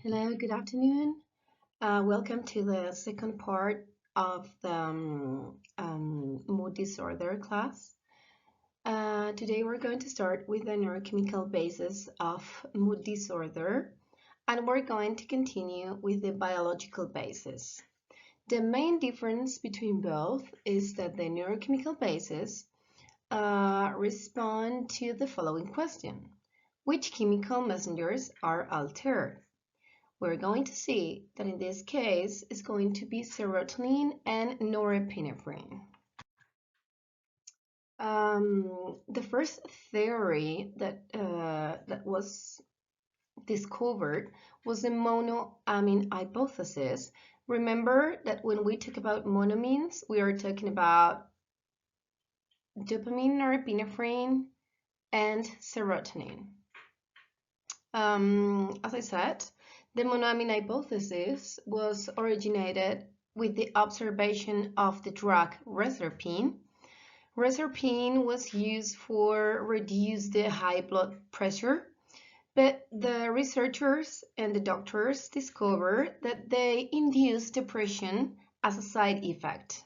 Hello, good afternoon. Welcome to the second part of the mood disorder class. Today we're going to start with the neurochemical basis of mood disorder, and we're going to continue with the biological basis. The main difference between both is that the neurochemical basis respond to the following question: which chemical messengers are altered? We're going to see that in this case it's going to be serotonin and norepinephrine. The first theory that was discovered was the monoamine hypothesis. Remember that when we talk about monoamines, we are talking about dopamine, norepinephrine, and serotonin. As I said, the monoamine hypothesis was originated with the observation of the drug reserpine. Reserpine was used for reduce the high blood pressure, but the researchers and the doctors discovered that they induce depression as a side effect.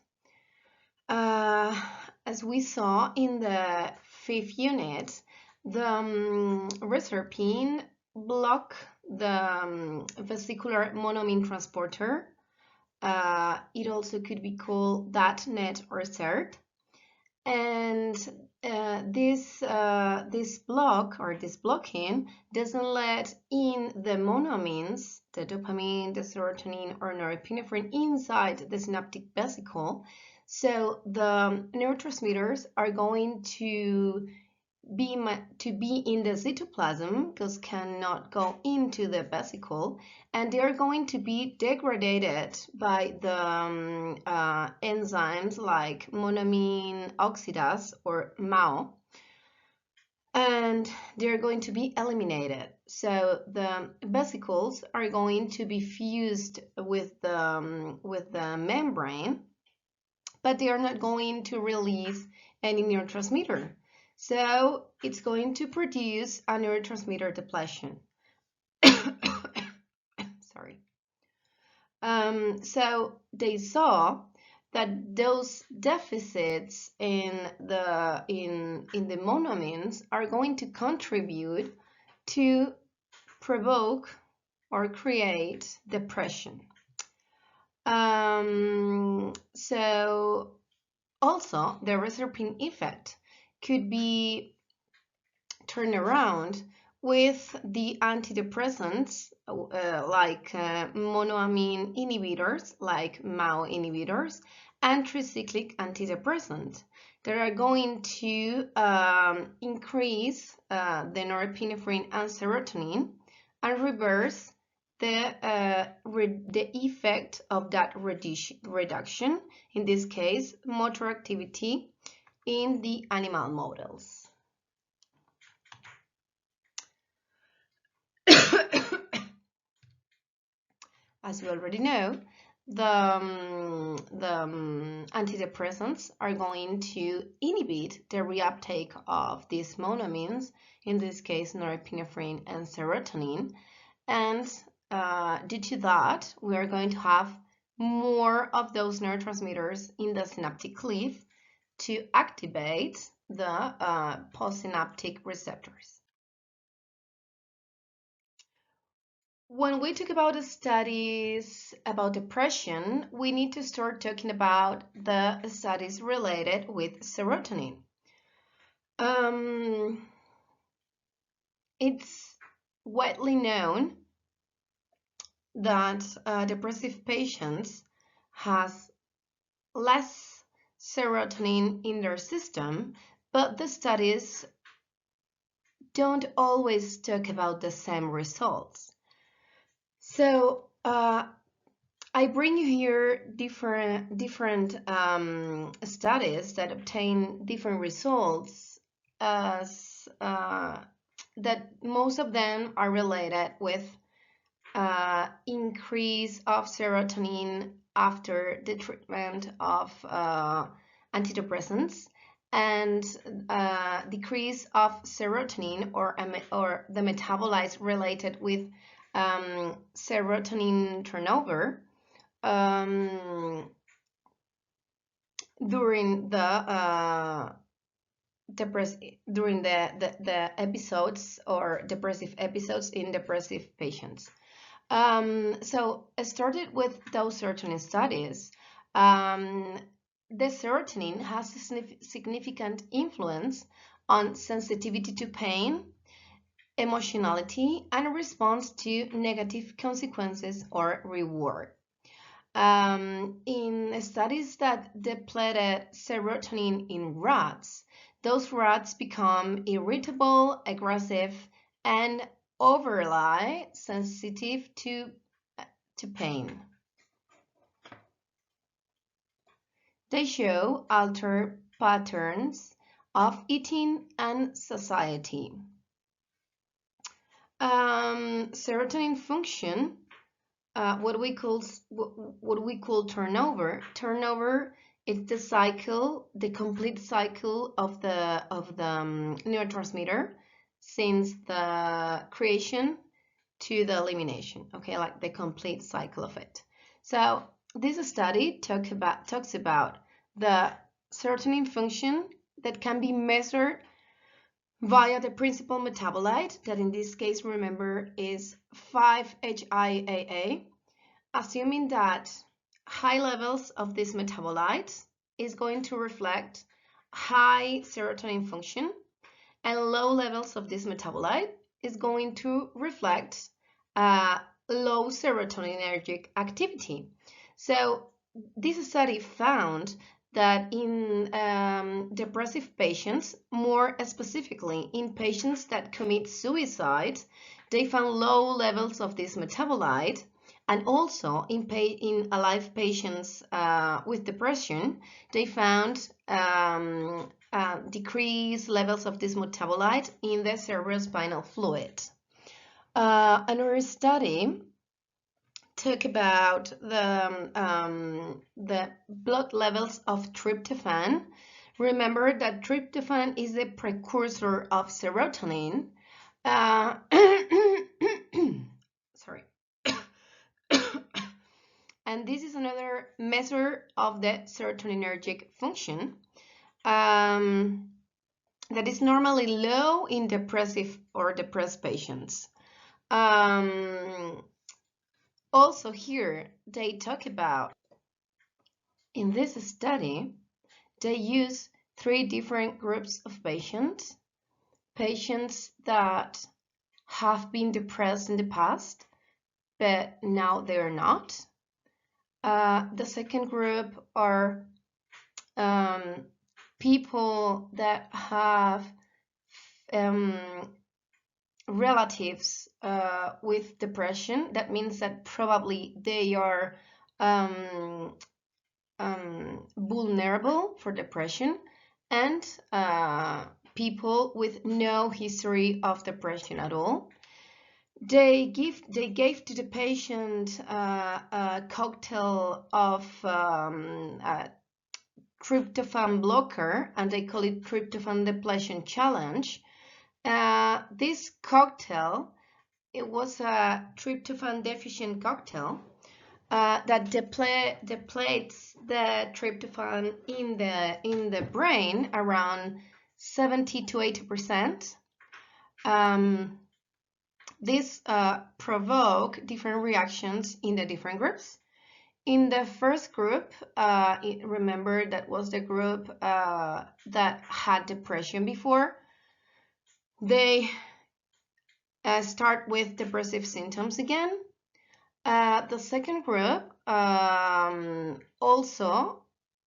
As we saw in the fifth unit, the reserpine block the vesicular monoamine transporter. It also could be called DAT/NET or CERT. And this block or this blocking doesn't let in the monoamines, the dopamine, the serotonin, or norepinephrine inside the synaptic vesicle. So the neurotransmitters are going to be in the cytoplasm because cannot go into the vesicle, and they are going to be degraded by the enzymes like monoamine oxidase or MAO, and they're going to be eliminated. So the vesicles are going to be fused with the membrane, but they are not going to release any neurotransmitter. So it's going to produce a neurotransmitter depletion. Sorry. So they saw that those deficits in the monoamines are going to contribute to provoke or create depression. So also the reserpine effect could be turned around with the antidepressants like monoamine inhibitors, like MAO inhibitors, and tricyclic antidepressants that are going to increase the norepinephrine and serotonin and reverse the effect of that reduction, in this case, motor activity in the animal models. As you already know, the antidepressants are going to inhibit the reuptake of these monoamines, in this case norepinephrine and serotonin, and due to that we are going to have more of those neurotransmitters in the synaptic cleft to activate the postsynaptic receptors. When we talk about the studies about depression, we need to start talking about the studies related with serotonin. It's widely known that depressive patients has less serotonin in their system, but the studies don't always talk about the same results. So I bring you here different studies that obtain different results, as that most of them are related with increase of serotonin after the treatment of antidepressants, and decrease of serotonin or the metabolites related with serotonin turnover during the episodes or depressive episodes in depressive patients. So I started with those serotonin studies. The serotonin has a significant influence on sensitivity to pain, emotionality, and response to negative consequences or reward. In studies that depleted serotonin in rats, those rats become irritable, aggressive, and overly sensitive to pain. They show altered patterns of eating and satiety. Serotonin function, what we call turnover. Turnover is the cycle, the complete cycle of the neurotransmitter since the creation to the elimination. Okay, like the complete cycle of it. So this study talks about the serotonin function that can be measured via the principal metabolite, that in this case, remember, is 5-HIAA, assuming that high levels of this metabolite is going to reflect high serotonin function, and low levels of this metabolite is going to reflect low serotoninergic activity. So this study found that in depressive patients, more specifically in patients that commit suicide, they found low levels of this metabolite, and also in alive patients with depression, they found decreased levels of this metabolite in the cerebrospinal fluid. Another study talk about the blood levels of tryptophan. Remember that tryptophan is the precursor of serotonin. Sorry. And this is another measure of the serotoninergic function that is normally low in depressive or depressed patients. Also here, they talk about, in this study, they use 3 different groups of patients. Patients that have been depressed in the past, but now they're not. The second group are people that have relatives with depression. That means that probably they are vulnerable for depression, and people with no history of depression at all. They gave to the patient a cocktail of tryptophan blocker, and they call it tryptophan depletion challenge. This cocktail, it was a tryptophan deficient cocktail that depletes the tryptophan in the brain around 70 to 80%. This provoke different reactions in the different groups. In the first group, remember that was the group that had depression before. They start with depressive symptoms again. The second group also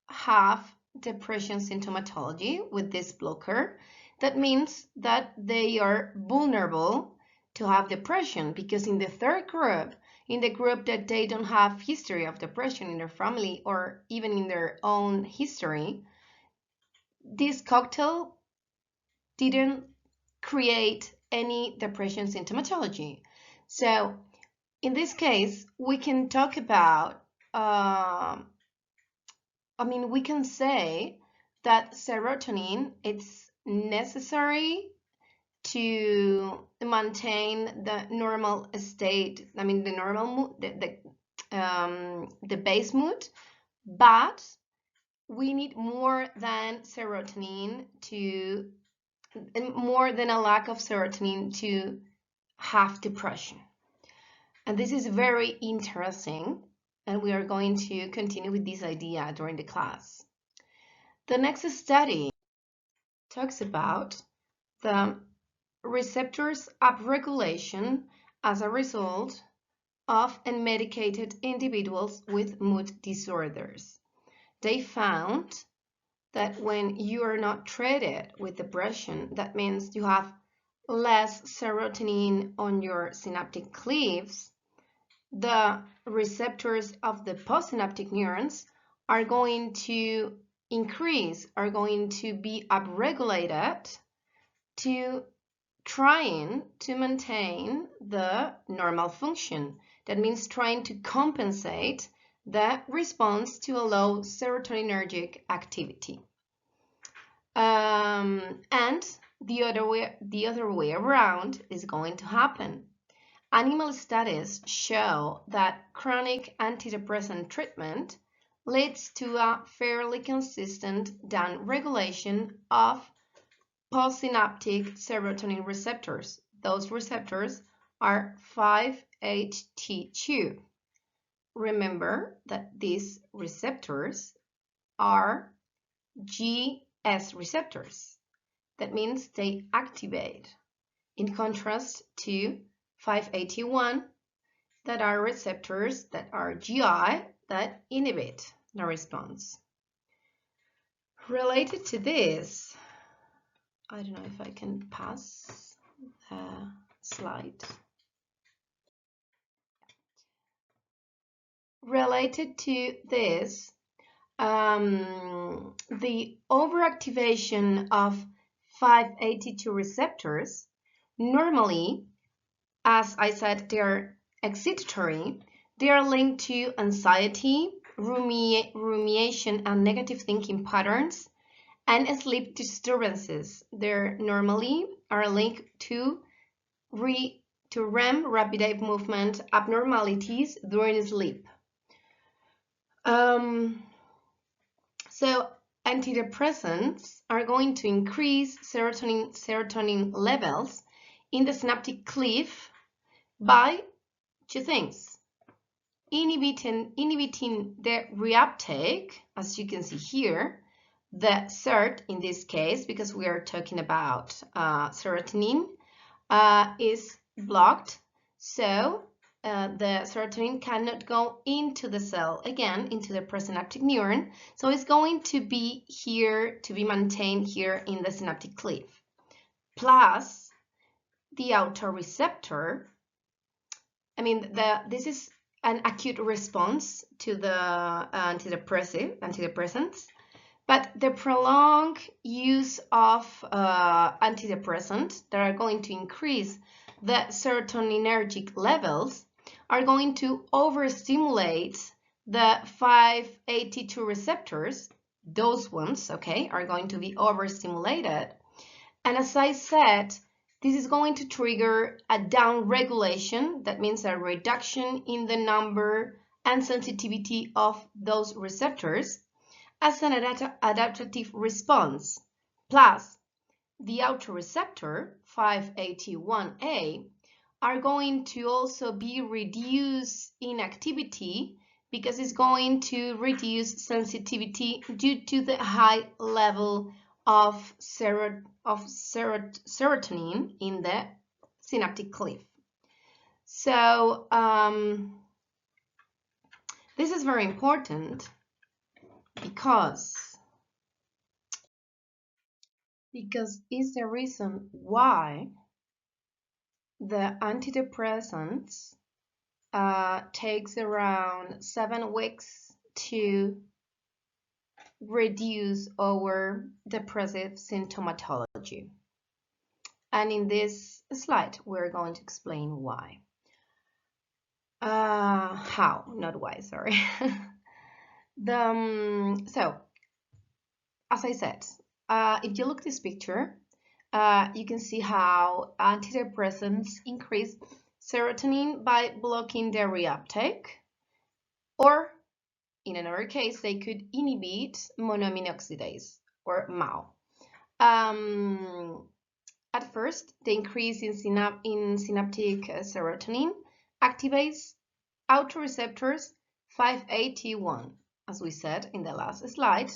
have depression symptomatology with this blocker. That means that they are vulnerable to have depression, because in the third group, in the group that they don't have history of depression in their family or even in their own history, this cocktail didn't create any depression symptomatology. So in this case, we can talk about, we can say that serotonin, it's necessary to maintain the normal state, I mean the normal mood, the base mood, but we need more than serotonin to, more than a lack of serotonin to have depression. And this is very interesting, and we are going to continue with this idea during the class. The next study talks about the receptors upregulation as a result of unmedicated individuals with mood disorders. They found that when you are not treated with depression, that means you have less serotonin on your synaptic cleaves, the receptors of the postsynaptic neurons are going to increase, are going to be upregulated to trying to maintain the normal function. That means trying to compensate the response to a low serotoninergic activity. And the other way around is going to happen. Animal studies show that chronic antidepressant treatment leads to a fairly consistent downregulation of postsynaptic serotonin receptors. Those receptors are 5-HT2. Remember that these receptors are GS receptors. That means they activate, in contrast to 5-HT1 that are receptors that are GI that inhibit the response. Related to this, I don't know if I can pass the slide. Related to this, the overactivation of 5-HT2 receptors, normally, as I said, they are excitatory. They are linked to anxiety, rumination, and negative thinking patterns, and sleep disturbances. They normally are linked to REM, rapid eye movement abnormalities during sleep. So antidepressants are going to increase serotonin levels in the synaptic cleft by two things: inhibiting the reuptake, as you can see here, the SERT in this case, because we are talking about serotonin, is blocked, so the serotonin cannot go into the cell again, into the presynaptic neuron, so it's going to be here, to be maintained here in the synaptic cleft. Plus, the autoreceptor, I mean, this is an acute response to the antidepressants, but the prolonged use of antidepressants that are going to increase the serotoninergic levels are going to overstimulate the 5-HT2 receptors. Those ones, okay, are going to be overstimulated. And as I said, this is going to trigger a downregulation. That means a reduction in the number and sensitivity of those receptors as an adaptive response. Plus, the autoreceptor 5-HT1A are going to also be reduced in activity because it's going to reduce sensitivity due to the high level of serotonin in the synaptic cleft. So this is very important because it's the reason why the antidepressants takes around 7 weeks to reduce our depressive symptomatology. And in this slide, we're going to explain why. How, not why, sorry. So, as I said, if you look at this picture, you can see how antidepressants increase serotonin by blocking the reuptake, or in another case, they could inhibit monoamine oxidase, or MAO. At first, the increase in synaptic serotonin activates autoreceptors 581, as we said in the last slide,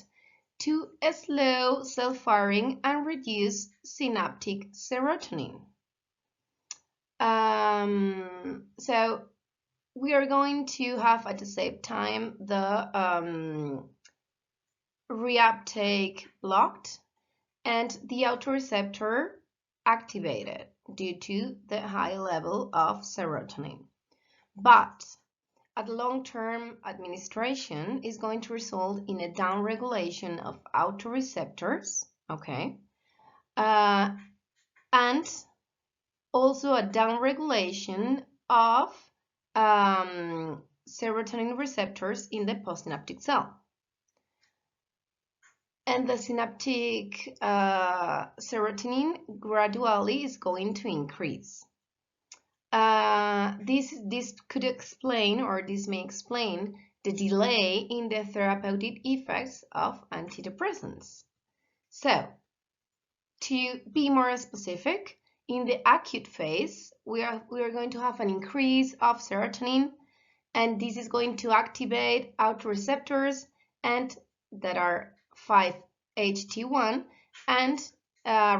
to slow cell firing and reduce synaptic serotonin. So we are going to have at the same time the reuptake blocked and the autoreceptor activated due to the high level of serotonin. But at long-term administration is going to result in a downregulation of autoreceptors, okay, and also a downregulation of serotonin receptors in the postsynaptic cell. And the synaptic serotonin gradually is going to increase. This could explain, or this may explain, the delay in the therapeutic effects of antidepressants. So, to be more specific, in the acute phase, we are going to have an increase of serotonin, and this is going to activate autoreceptors and that are 5-HT1 and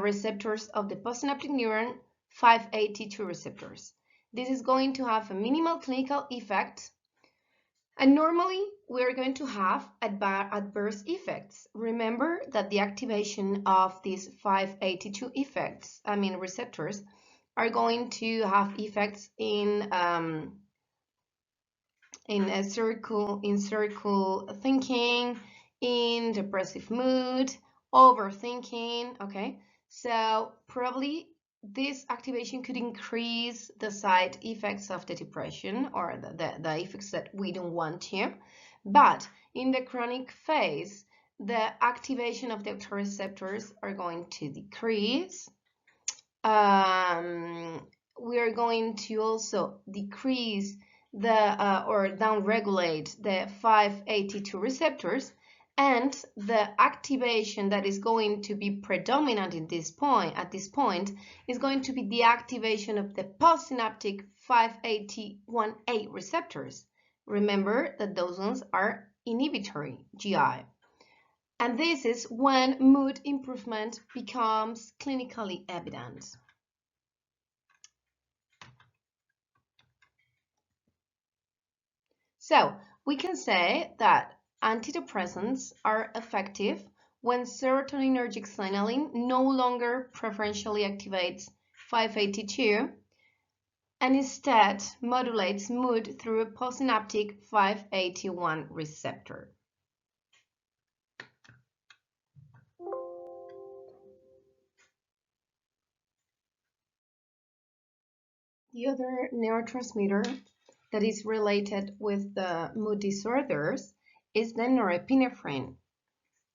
receptors of the postsynaptic neuron 5-HT2 receptors. This is going to have a minimal clinical effect, and normally we're going to have adverse effects. Remember that the activation of these 5-HT2 receptors are going to have effects in circle thinking, in depressive mood, overthinking, okay? So probably this activation could increase the side effects of the depression, or the effects that we don't want to. But in the chronic phase, the activation of the autoreceptors are going to decrease. We are going to also decrease or downregulate the 5-HT2 receptors, and the activation that is going to be predominant at this point is going to be the activation of the postsynaptic 5-HT1A receptors. Remember that those ones are inhibitory GI. And this is when mood improvement becomes clinically evident. So we can say that antidepressants are effective when serotonergic signaling no longer preferentially activates 5-HT2 and instead modulates mood through a postsynaptic 5-HT1 receptor. The other neurotransmitter that is related with the mood disorders is the norepinephrine.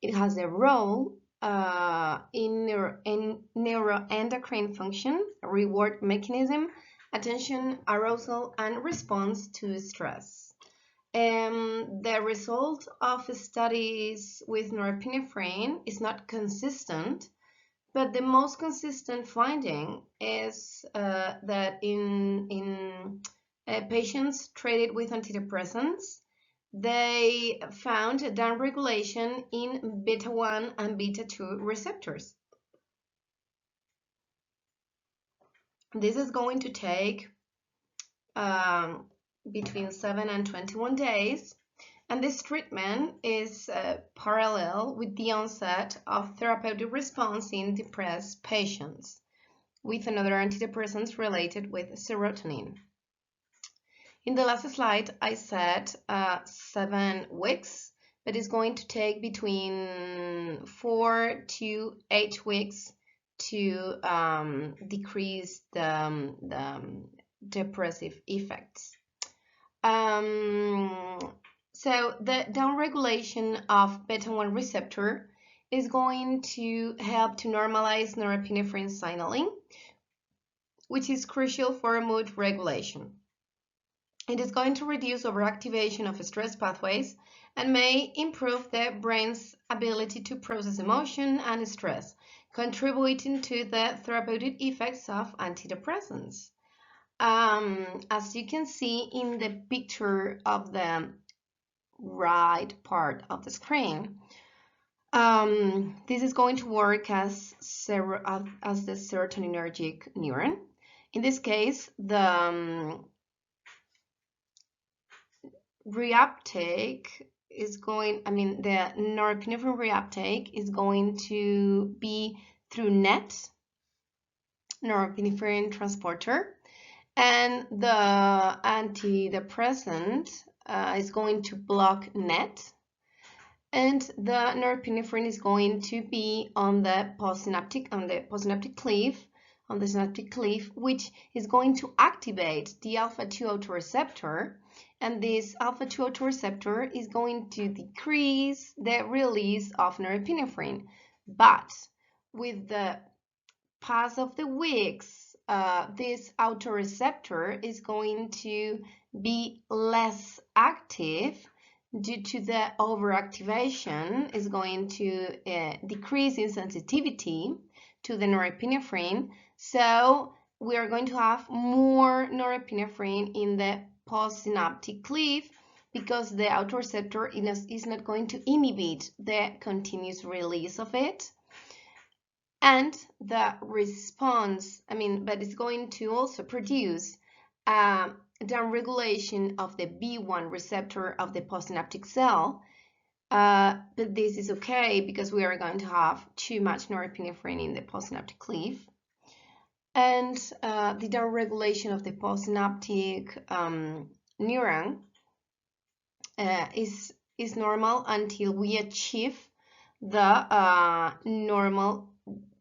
It has a role in neuroendocrine function, reward mechanism, attention, arousal, and response to stress. The result of studies with norepinephrine is not consistent, but the most consistent finding is that in patients treated with antidepressants, they found a downregulation in beta-1 and beta-2 receptors. This is going to take between 7 and 21 days, and this treatment is parallel with the onset of therapeutic response in depressed patients with another antidepressants related with serotonin. In the last slide, I said 7 weeks, but it's going to take between 4 to 8 weeks to decrease the depressive effects. So the downregulation of beta-1 receptor is going to help to normalize norepinephrine signaling, which is crucial for mood regulation. It is going to reduce overactivation of stress pathways and may improve the brain's ability to process emotion and stress, contributing to the therapeutic effects of antidepressants. As you can see in the picture of the right part of the screen, this is going to work as the serotonergic neuron. In this case, the reuptake is going, the norepinephrine reuptake is going to be through NET, norepinephrine transporter, and the antidepressant is going to block NET, and the norepinephrine is going to be on the postsynaptic cleave, which is going to activate the alpha-2 autoreceptor, and this alpha-2 autoreceptor is going to decrease the release of norepinephrine. But with the pass of the weeks, this autoreceptor is going to be less active due to the overactivation, is going to decrease in sensitivity to the norepinephrine. So we are going to have more norepinephrine in the postsynaptic cleave because the autoreceptor is not going to inhibit the continuous release of it. And the response, but it's going to also produce downregulation of the B1 receptor of the postsynaptic cell, but this is okay because we are going to have too much norepinephrine in the postsynaptic cleave. And the downregulation of the postsynaptic neuron is normal until we achieve the normal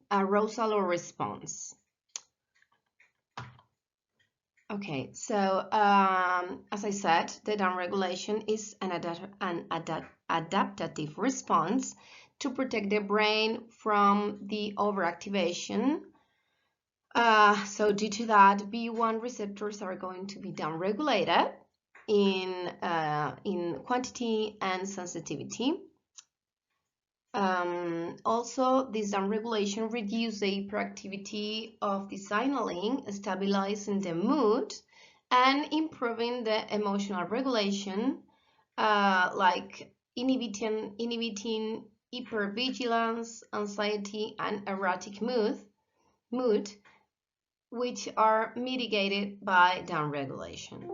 arousal response. Okay, so as I said, the downregulation is an adaptive response to protect the brain from the overactivation. So due to that, B1 receptors are going to be downregulated in quantity and sensitivity. Also, this downregulation reduces the hyperactivity of the signaling, stabilizing the mood, and improving the emotional regulation, like inhibiting hypervigilance, anxiety, and erratic mood, which are mitigated by downregulation.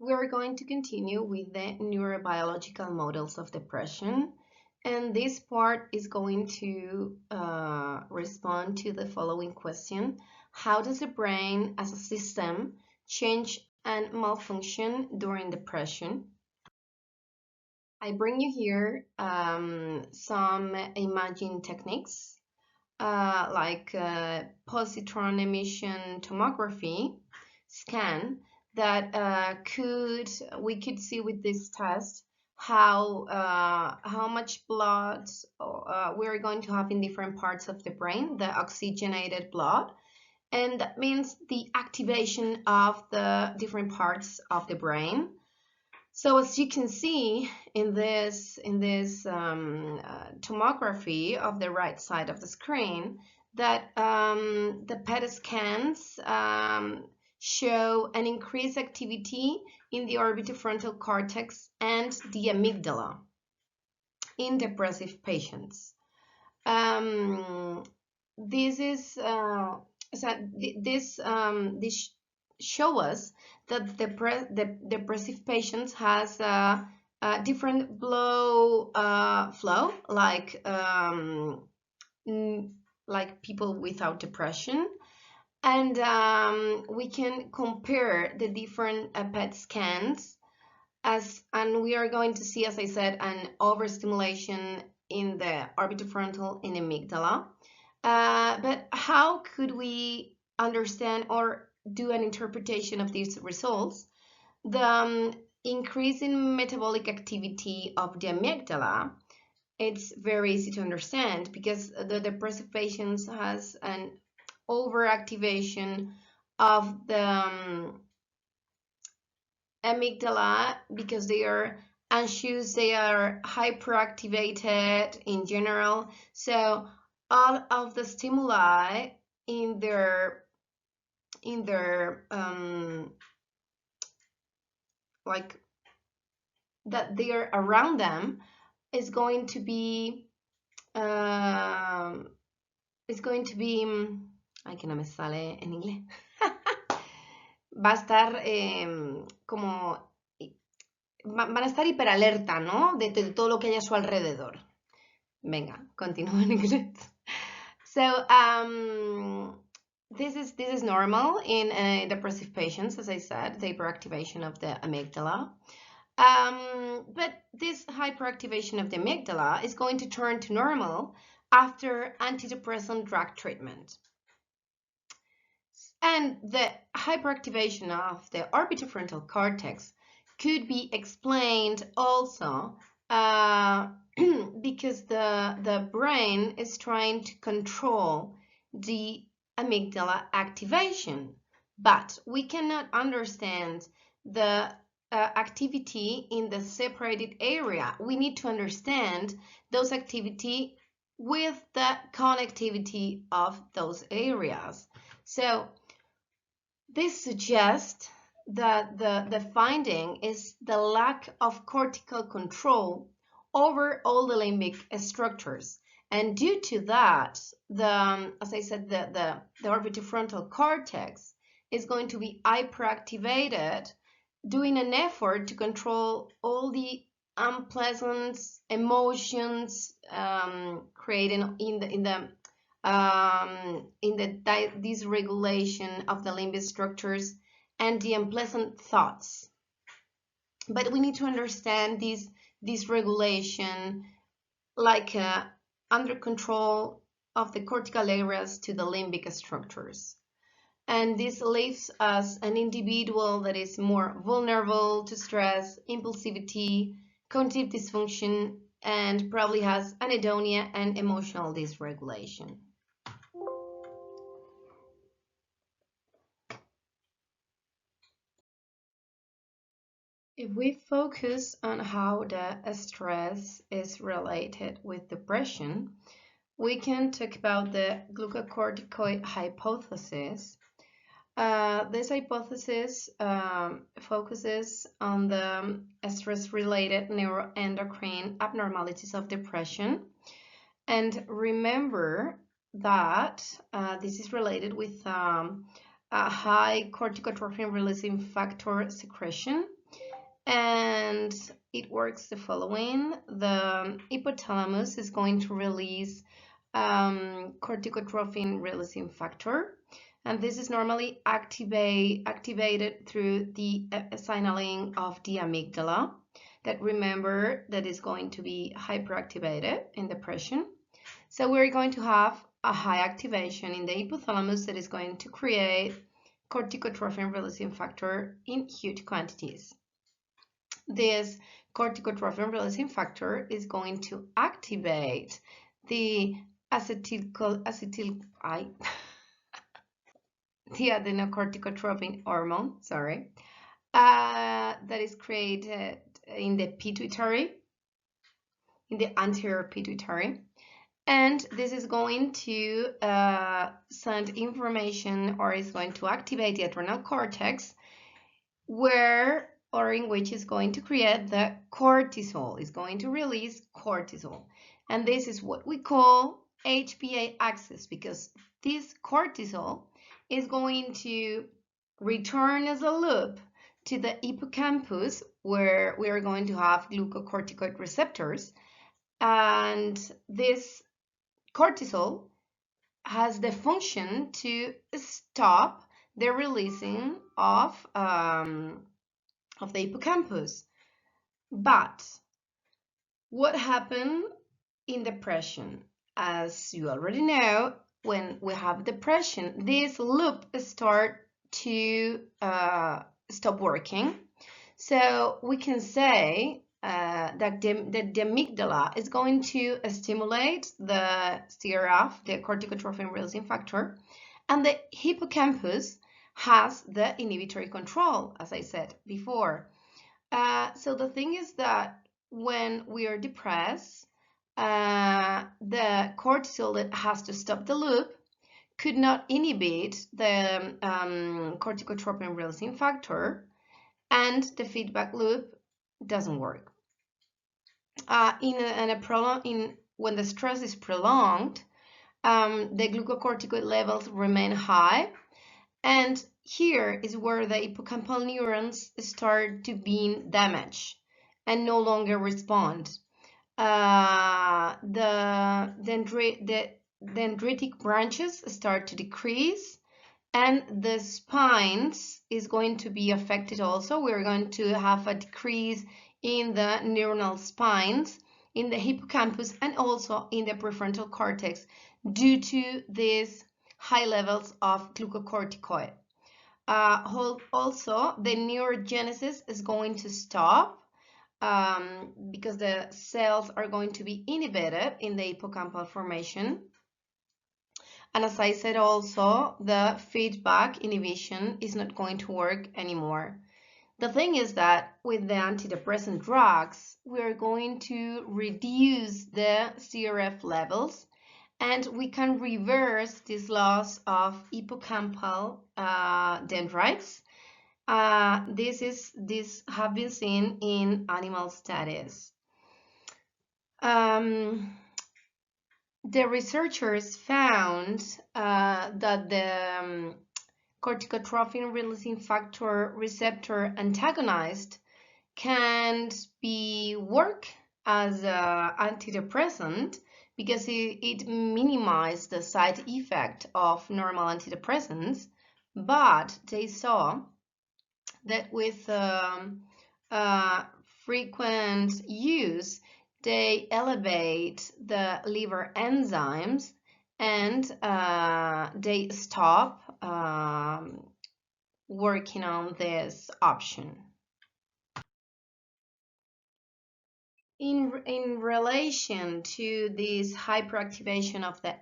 We are going to continue with the neurobiological models of depression, and this part is going to respond to the following question: how does the brain as a system change and malfunction during depression? I bring you here some imaging techniques like positron emission tomography scan that we could see with this test how much blood we're going to have in different parts of the brain, the oxygenated blood, and that means the activation of the different parts of the brain. So as you can see in this tomography of the right side of the screen, that the PET scans show an increased activity in the orbitofrontal cortex and the amygdala in depressive patients. This show us that the depressive patients has a different blood flow, like people without depression, and we can compare the different PET scans and we are going to see, as I said, an overstimulation in the orbitofrontal and amygdala. But how could we understand or do an interpretation of these results? The increase in metabolic activity of the amygdala, it's very easy to understand because the depressive patients has an overactivation of the amygdala because they are anxious, they are hyperactivated in general. So all of the stimuli in their like that they are around them is going to be um, is going to be ay, que no me sale en inglés. Va a estar como van a estar hiperalerta, ¿no? De todo lo que hay a su alrededor. Venga, continúo en inglés. So, this is normal in depressive patients, as I said, the hyperactivation of the amygdala. But this hyperactivation of the amygdala is going to turn to normal after antidepressant drug treatment. And the hyperactivation of the orbitofrontal cortex could be explained also because the brain is trying to control the amygdala activation. But we cannot understand the activity in the separated area. We need to understand those activity with the connectivity of those areas. So this suggests that the finding is the lack of cortical control over all the limbic structures. And due to that, as I said, the orbitofrontal cortex is going to be hyperactivated, doing an effort to control all the unpleasant emotions created in the dysregulation of the limbic structures and the unpleasant thoughts. But we need to understand this dysregulation like under control of the cortical areas to the limbic structures. And this leaves us an individual that is more vulnerable to stress, impulsivity, cognitive dysfunction, and probably has anhedonia and emotional dysregulation. If we focus on how the stress is related with depression, we can talk about the glucocorticoid hypothesis. This hypothesis focuses on the stress-related neuroendocrine abnormalities of depression. And remember that this is related with a high corticotrophin releasing factor secretion. And it works the following. The hypothalamus is going to release corticotrophin releasing factor, and this is normally activated through the signaling of the amygdala, that remember that is going to be hyperactivated in depression. So we're going to have a high activation in the hypothalamus that is going to create corticotrophin releasing factor in huge quantities. This corticotrophin releasing factor is going to activate the the adenocorticotropin hormone, that is created in the pituitary, in the anterior pituitary. And this is going to send information, or is going to activate the adrenal cortex, where or in which is going to create the cortisol, is going to release cortisol. And this is what we call HPA axis, because this cortisol is going to return as a loop to the hippocampus, where we are going to have glucocorticoid receptors. And this cortisol has the function to stop the releasing of the hippocampus. But what happened in depression? As you already know, when we have depression, this loop starts to stop working. So we can say that the amygdala is going to stimulate the CRF, the corticotrophin releasing factor, and the hippocampus has the inhibitory control, as I said before. So the thing is that when we are depressed, the cortisol that has to stop the loop could not inhibit the corticotropin releasing factor, and the feedback loop doesn't work. When the stress is prolonged, the glucocorticoid levels remain high, and here is where the hippocampal neurons start to be damaged and no longer respond. The dendritic branches start to decrease, and the spines is going to be affected also. We're going to have a decrease in the neuronal spines, in the hippocampus, and also in the prefrontal cortex due to these high levels of glucocorticoid. Also, the neurogenesis is going to stop because the cells are going to be inhibited in the hippocampal formation. And as I said also, the feedback inhibition is not going to work anymore. The thing is that with the antidepressant drugs, we are going to reduce the CRF levels, and we can reverse this loss of hippocampal dendrites. This have been seen in animal studies. The researchers found that the corticotrophin releasing factor receptor antagonist can work as an antidepressant because it minimizes the side effect of normal antidepressants, but they saw that with frequent use, they elevate the liver enzymes and they stop working on this option. In relation to this hyperactivation of the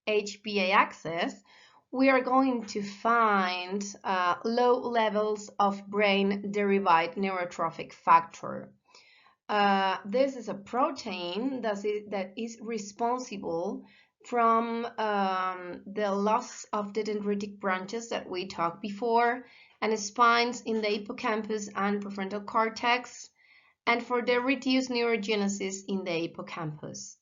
HPA axis, we are going to find low levels of brain-derived neurotrophic factor. This is a protein that is responsible from the loss of the dendritic branches that we talked before, and spines in the hippocampus and prefrontal cortex, and for the reduced neurogenesis in the hippocampus.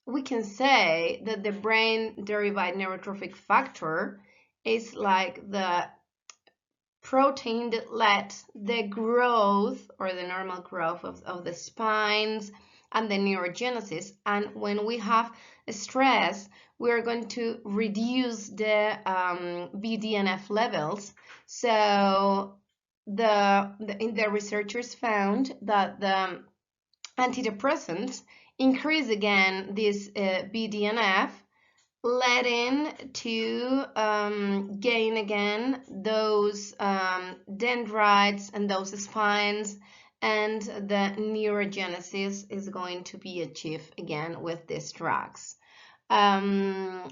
We can say that the brain-derived neurotrophic factor is like the protein that led the growth or the normal growth of the spines and the neurogenesis. And when we have stress, we are going to reduce the BDNF levels. So the researchers found that the antidepressants increase again this BDNF, leading to gain again those dendrites and those spines, and the neurogenesis is going to be achieved again with these drugs. The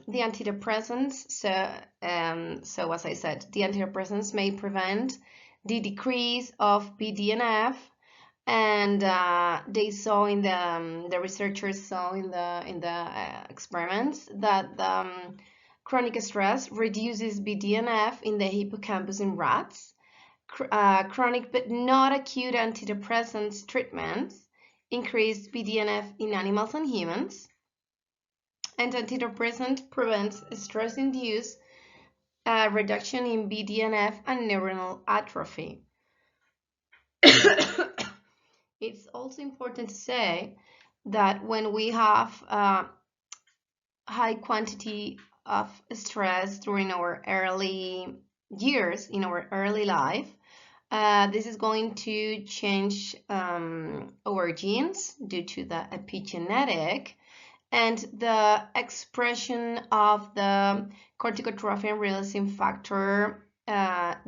antidepressants, so as I said, the antidepressants may prevent the decrease of BDNF, and they saw in the researchers saw in the experiments that chronic stress reduces BDNF in the hippocampus in rats. Chronic but not acute antidepressants treatments increase BDNF in animals and humans, and antidepressant prevents stress-induced reduction in BDNF and neuronal atrophy. It's also important to say that when we have high quantity of stress during our early years, in our early life, this is going to change our genes due to the epigenetic, and the expression of the corticotrophin releasing factor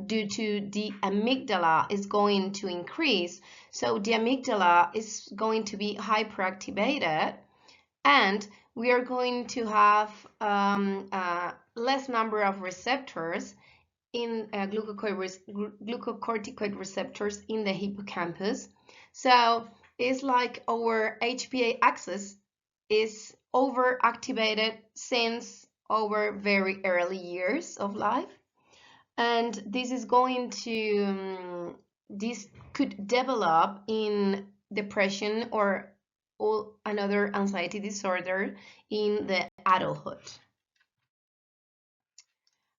due to the amygdala is going to increase. So the amygdala is going to be hyperactivated, and we are going to have less number of receptors in glucocorticoid receptors in the hippocampus. So it's like our HPA axis is overactivated since our very early years of life, and this could develop in depression or another anxiety disorder in the adulthood.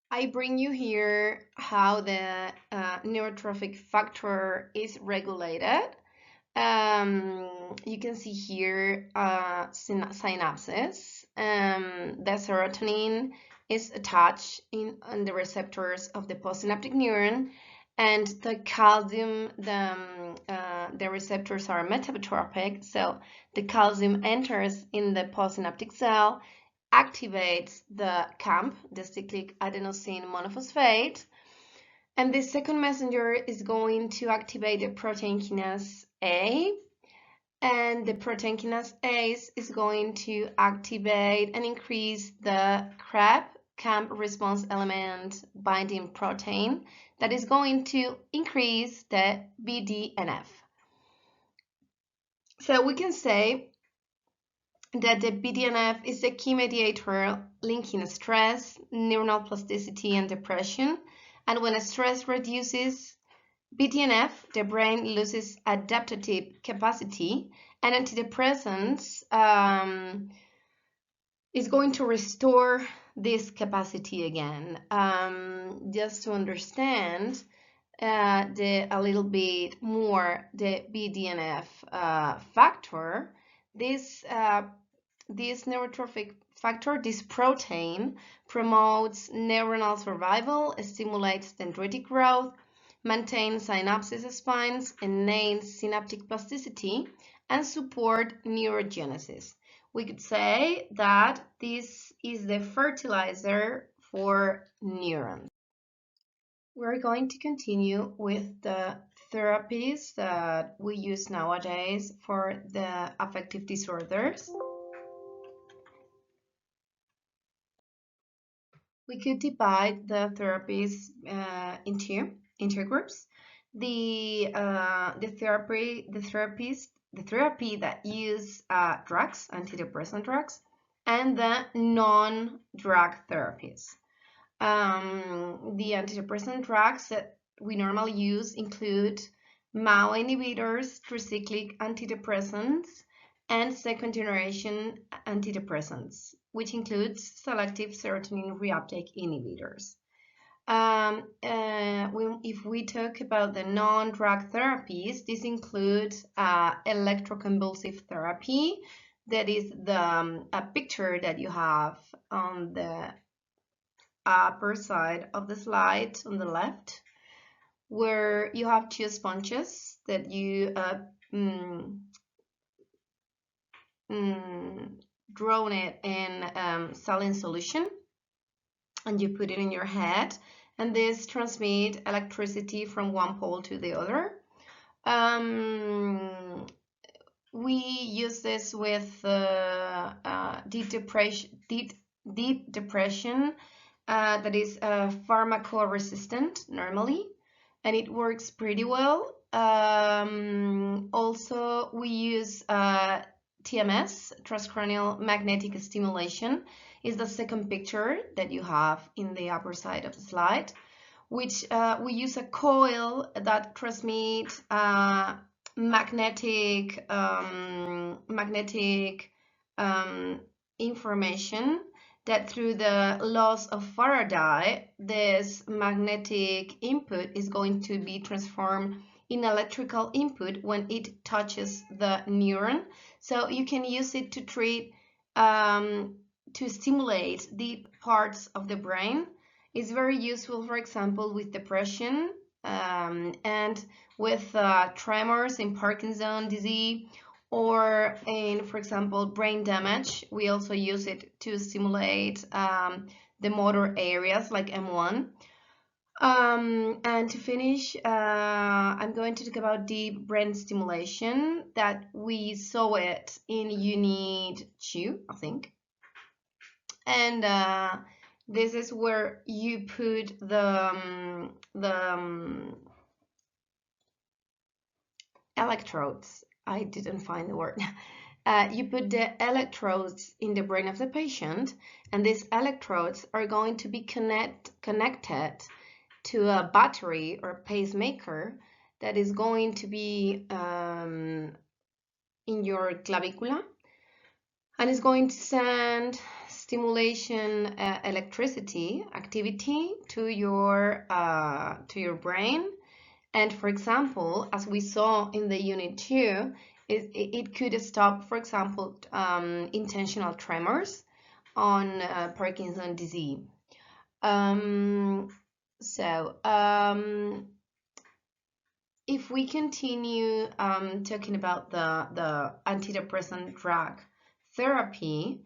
I bring you here how the neurotrophic factor is regulated. You can see here synapses. The serotonin is attached on the receptors of the postsynaptic neuron, and the calcium, the receptors are metabotropic, so the calcium enters in the postsynaptic cell, activates the CAMP, the cyclic adenosine monophosphate, and the second messenger is going to activate the protein kinase A, and the protein kinase A is going to activate and increase the CAMP response element binding protein that is going to increase the BDNF. So we can say that the BDNF is the key mediator linking stress, neuronal plasticity, and depression. And when stress reduces BDNF, the brain loses adaptive capacity, and antidepressants is going to restore this capacity again. Just to understand a little bit more the BDNF factor, this neurotrophic factor, this protein, promotes neuronal survival, stimulates dendritic growth, maintains synapses spines, enhances synaptic plasticity, and support neurogenesis. We could say that this is the fertilizer for neurons. We're going to continue with the therapies that we use nowadays for the affective disorders. We could divide the therapies into groups. The therapy that use drugs, antidepressant drugs, and the non-drug therapies. The antidepressant drugs that we normally use include MAO inhibitors, tricyclic antidepressants, and second-generation antidepressants, which includes selective serotonin reuptake inhibitors. If we talk about the non-drug therapies, these include electroconvulsive therapy. That is the picture that you have on the upper side of the slide on the left, where you have two sponges that you drown it in saline solution, and you put it in your head, and this transmits electricity from one pole to the other. We use this with deep depression that is pharmacoresistant normally, and it works pretty well. Also, we use TMS, transcranial magnetic stimulation, is the second picture that you have in the upper side of the slide, which we use a coil that transmits magnetic information that through the laws of Faraday, this magnetic input is going to be transformed in electrical input when it touches the neuron. So you can use it to treat, to stimulate deep parts of the brain. It's very useful, for example, with depression and with tremors in Parkinson's disease, or in, for example, brain damage. We also use it to stimulate the motor areas like M1. And to finish, I'm going to talk about deep brain stimulation that we saw it in Unit 2, I think. And this is where you put the electrodes. I didn't find the word. You put the electrodes in the brain of the patient, and these electrodes are going to be connected to a battery or pacemaker that is going to be in your clavicula, and is going to send stimulation electricity activity to your brain. And for example, as we saw in the Unit 2, it could stop, for example, intentional tremors on Parkinson's disease. If we continue talking about the antidepressant drug therapy,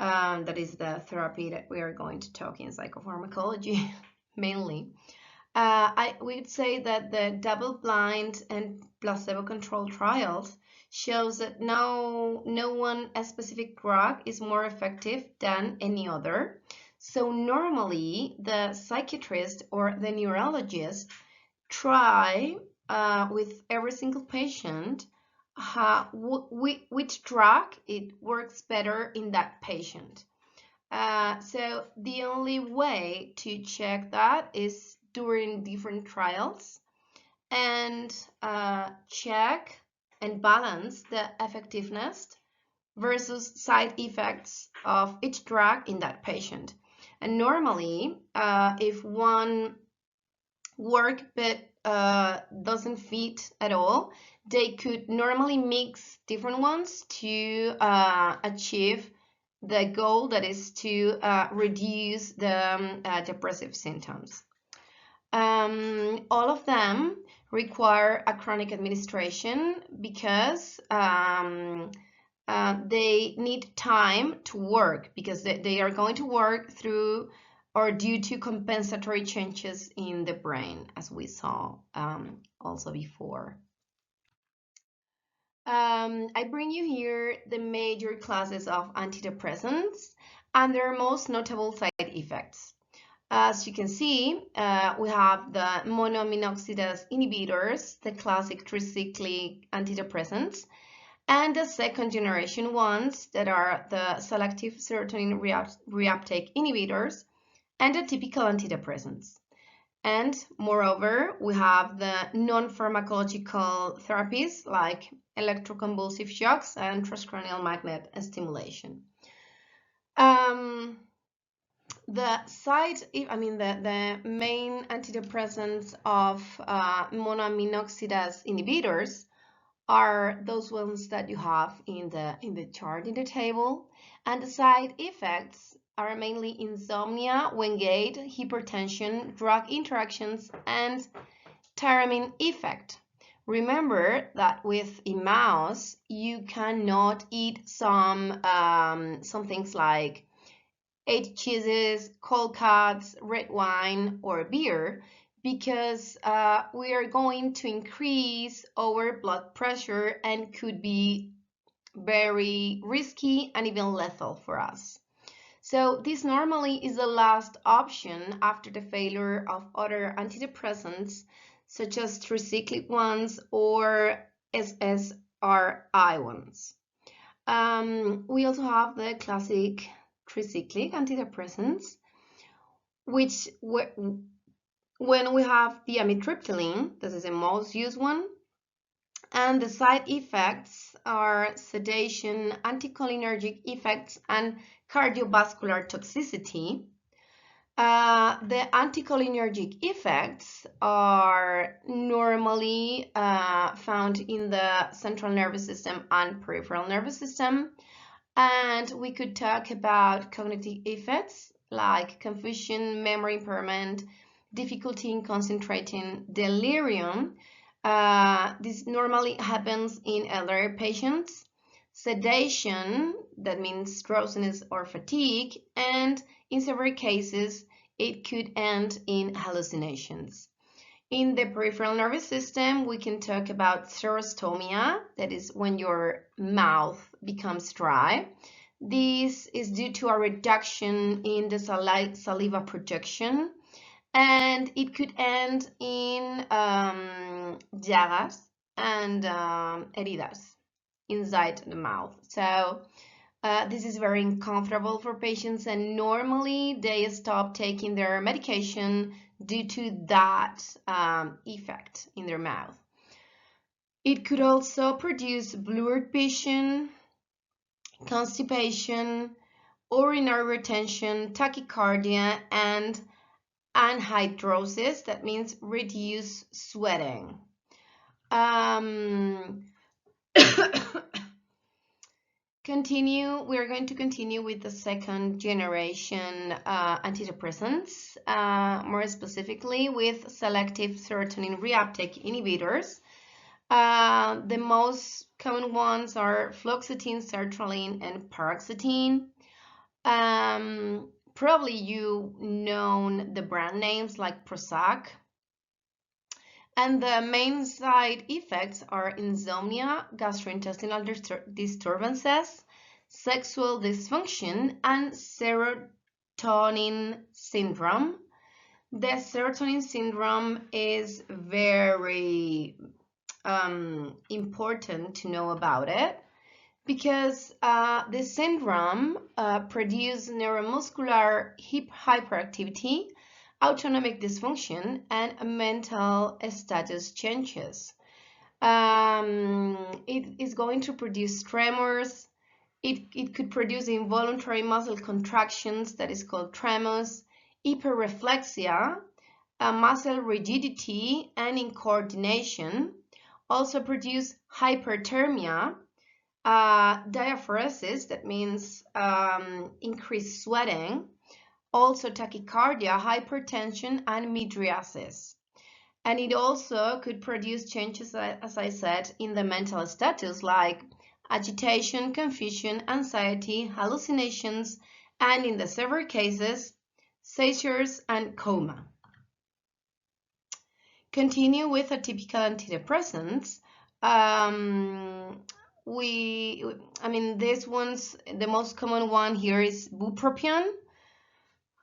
that is the therapy that we are going to talk in psychopharmacology mainly. I would say that the double-blind and placebo-controlled trials shows that no one a specific drug is more effective than any other. So normally the psychiatrist or the neurologist try with every single patient which drug it works better in that patient. So the only way to check that is during different trials and check and balance the effectiveness versus side effects of each drug in that patient. And normally, if one work but doesn't fit at all, they could normally mix different ones to achieve the goal, that is to reduce the depressive symptoms. All of them require a chronic administration because they need time to work, because they are going to work through or due to compensatory changes in the brain, as we saw also before. I bring you here the major classes of antidepressants and their most notable side effects. As you can see, we have the monoaminoxidase inhibitors, the classic tricyclic antidepressants, and the second generation ones that are the selective serotonin reuptake inhibitors and the typical antidepressants. And moreover, we have the non-pharmacological therapies like electroconvulsive shocks and transcranial magnet stimulation. The main antidepressants of monoaminoxidase inhibitors are those ones that you have in the chart in the table, and the side effects are mainly insomnia, weight gain, hypertension, drug interactions, and tyramine effect. Remember that with a mouse, you cannot eat some things like 8 cheeses, cold cuts, red wine, or beer, because we are going to increase our blood pressure and could be very risky and even lethal for us. So this normally is the last option after the failure of other antidepressants, such as tricyclic ones or SSRI ones. We also have the classic tricyclic antidepressants, which when we have the amitriptyline, this is the most used one, and the side effects are sedation, anticholinergic effects, and cardiovascular toxicity. The anticholinergic effects are normally found in the central nervous system and peripheral nervous system. And we could talk about cognitive effects like confusion, memory impairment, difficulty in concentrating, delirium. This normally happens in elderly patients. Sedation, that means drowsiness or fatigue, and in several cases, it could end in hallucinations. In the peripheral nervous system, we can talk about xerostomia, that is when your mouth becomes dry. This is due to a reduction in the saliva production, and it could end in llagas and heridas inside the mouth. So this is very uncomfortable for patients, and normally they stop taking their medication due to that effect in their mouth. It could also produce blurred vision, constipation, urinary retention, tachycardia, and anhidrosis. That means reduced sweating. We're going to continue with the second generation antidepressants, more specifically with selective serotonin reuptake inhibitors. The most common ones are fluoxetine, sertraline, and paroxetine. Probably you know the brand names like Prozac. And the main side effects are insomnia, gastrointestinal disturbances, sexual dysfunction, and serotonin syndrome. The serotonin syndrome is very important to know about it because the syndrome produces neuromuscular hyperactivity, autonomic dysfunction, and mental status changes. It is going to produce tremors. It could produce involuntary muscle contractions, that is called tremors, hyperreflexia, muscle rigidity, and incoordination. Also produce hyperthermia, diaphoresis, that means increased sweating, also tachycardia, hypertension, and mydriasis. And it also could produce changes, as I said, in the mental status, like agitation, confusion, anxiety, hallucinations, and in the severe cases, seizures and coma. Continue with atypical antidepressants. These ones, the most common one here is bupropion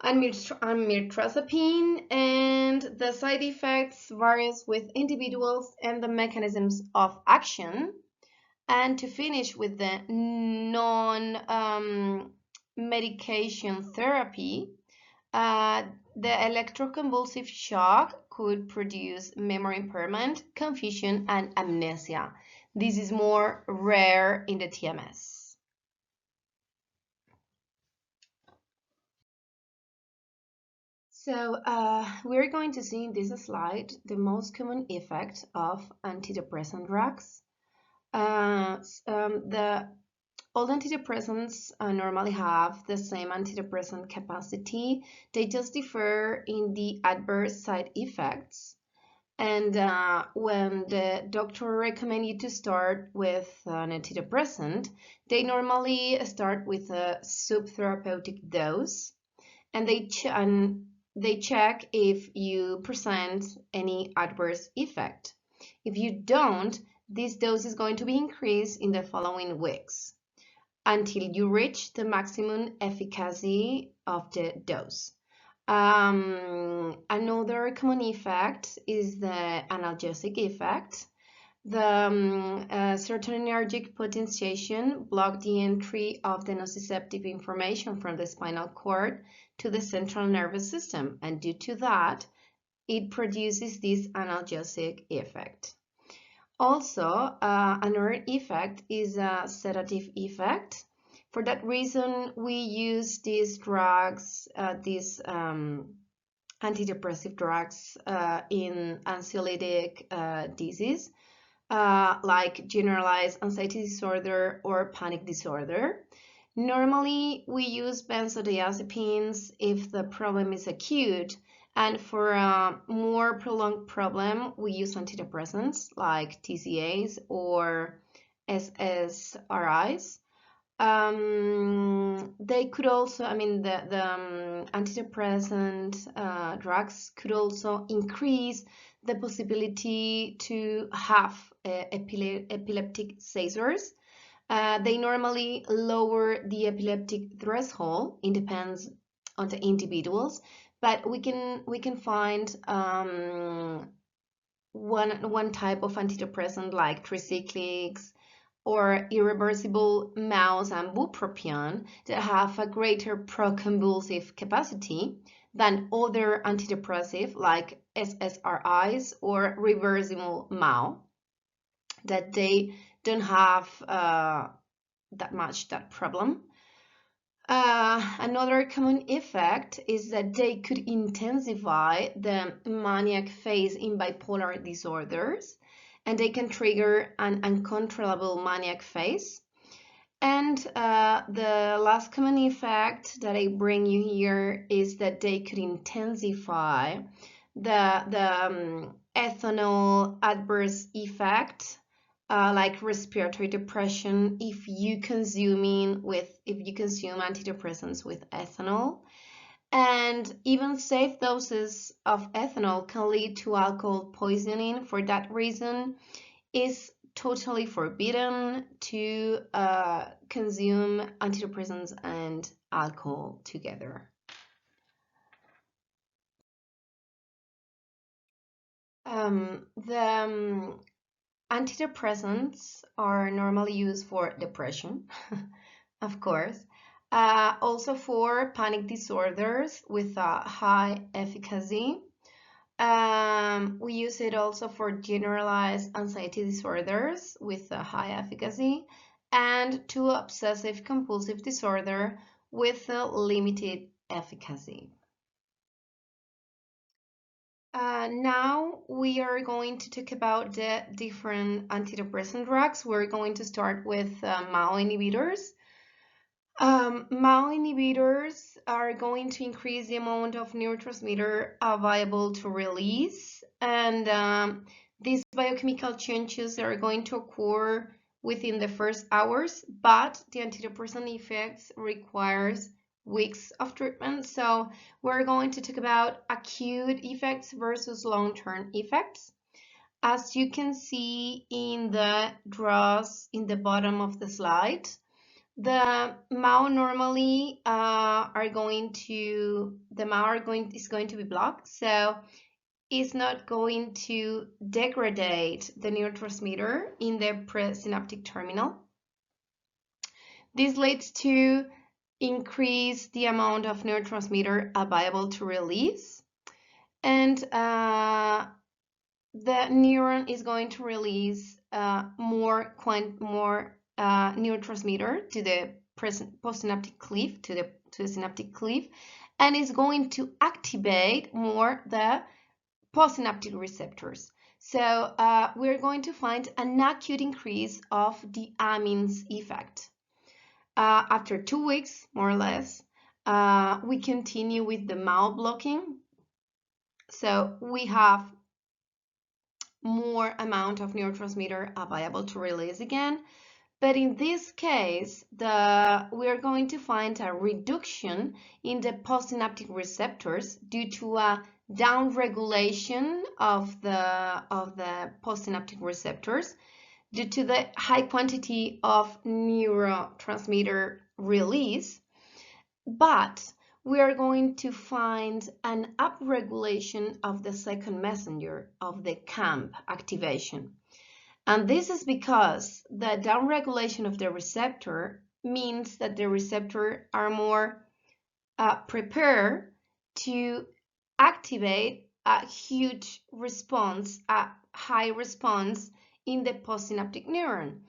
and mirtazapine, and the side effects varies with individuals and the mechanisms of action. And to finish with the non-medication therapy, the electroconvulsive shock could produce memory impairment, confusion, and amnesia. This is more rare in the TMS. So we're going to see in this slide the most common effect of antidepressant drugs. All antidepressants normally have the same antidepressant capacity. They just differ in the adverse side effects. And when the doctor recommends you to start with an antidepressant, they normally start with a subtherapeutic dose, and they check if you present any adverse effect. If you don't, this dose is going to be increased in the following weeks until you reach the maximum efficacy of the dose. Another common effect is the analgesic effect. The serotonergic potentiation blocks the entry of the nociceptive information from the spinal cord to the central nervous system, and due to that, it produces this analgesic effect. Also, another effect is a sedative effect. For that reason, we use these drugs, antidepressive drugs in anxiolytic disease, like generalized anxiety disorder or panic disorder. Normally, we use benzodiazepines if the problem is acute, and for a more prolonged problem, we use antidepressants like TCAs or SSRIs. they could also, I mean, the antidepressant drugs could also increase the possibility to have epileptic seizures. They normally lower the epileptic threshold. It depends on the individuals, but we can find one type of antidepressant like tricyclics or irreversible mouse and bupropion that have a greater proconvulsive capacity than other antidepressive like SSRIs or reversible MAO, that they don't have that problem. Another common effect is that they could intensify the maniac phase in bipolar disorders, and they can trigger an uncontrollable maniac phase. And the last common effect that I bring you here is that they could intensify the ethanol adverse effect, like respiratory depression, if you consume antidepressants with ethanol. And even safe doses of ethanol can lead to alcohol poisoning. For that reason, it's totally forbidden to consume antidepressants and alcohol together. The antidepressants are normally used for depression, of course, also for panic disorders with a high efficacy. We use it also for generalized anxiety disorders with a high efficacy, and to obsessive compulsive disorder with a limited efficacy. Now we are going to talk about the different antidepressant drugs. We're going to start with MAO inhibitors. MAO inhibitors are going to increase the amount of neurotransmitter available to release, and these biochemical changes are going to occur within the first hours, but the antidepressant effects requires weeks of treatment. So we're going to talk about acute effects versus long-term effects. As you can see in the draws in the bottom of the slide, the MAO normally is going to be blocked, so it's not going to degrade the neurotransmitter in the presynaptic terminal. This leads to increase the amount of neurotransmitter available to release, and the neuron is going to release more neurotransmitter to the postsynaptic cleft, to the synaptic cleft, and is going to activate more the postsynaptic receptors. So we're going to find an acute increase of the amines effect. After 2 weeks, more or less, we continue with the MAO blocking. So we have more amount of neurotransmitter available to release again. But in this case, we are going to find a reduction in the postsynaptic receptors due to a downregulation of the postsynaptic receptors due to the high quantity of neurotransmitter release. But we are going to find an upregulation of the second messenger of the CAMP activation. And this is because the downregulation of the receptor means that the receptor are more prepared to activate a huge response, a high response in the postsynaptic neuron.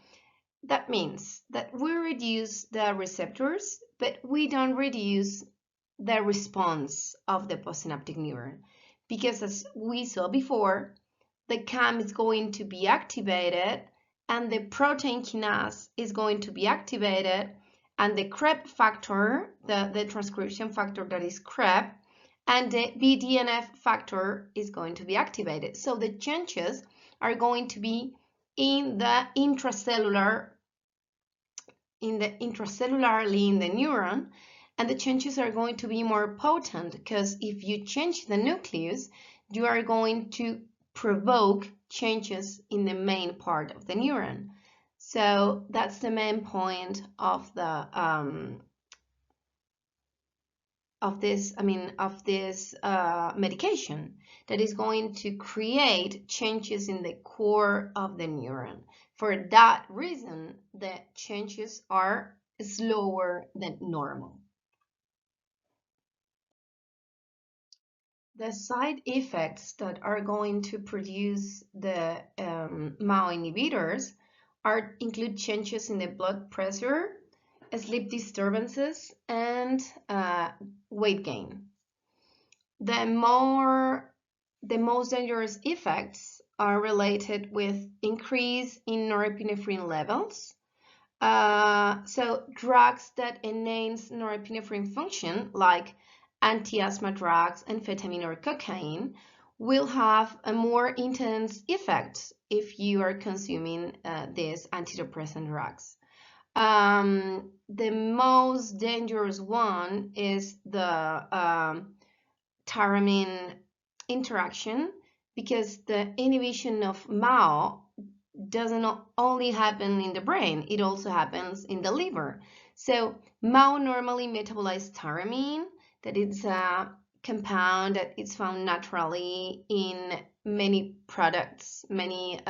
That means that we reduce the receptors, but we don't reduce the response of the postsynaptic neuron, because as we saw before, the CAM is going to be activated and the protein kinase is going to be activated, and the CREB factor, the transcription factor that is CREB, and the BDNF factor is going to be activated. So the changes are going to be in the intracellular intracellularly in the neuron, and the changes are going to be more potent because if you change the nucleus, you are going to provoke changes in the main part of the neuron. So that's the main point of the this medication, that is going to create changes in the core of the neuron. For that reason, the changes are slower than normal. The side effects that are going to produce the MAO inhibitors include changes in the blood pressure, sleep disturbances, and weight gain. The most dangerous effects are related with increase in norepinephrine levels. So drugs that enhance norepinephrine function, like anti-asthma drugs, amphetamine, or cocaine, will have a more intense effect if you are consuming these antidepressant drugs. The most dangerous one is the tyramine interaction, because the inhibition of MAO doesn't only happen in the brain, it also happens in the liver. So MAO normally metabolizes tyramine, that it's a compound that is found naturally in many products, many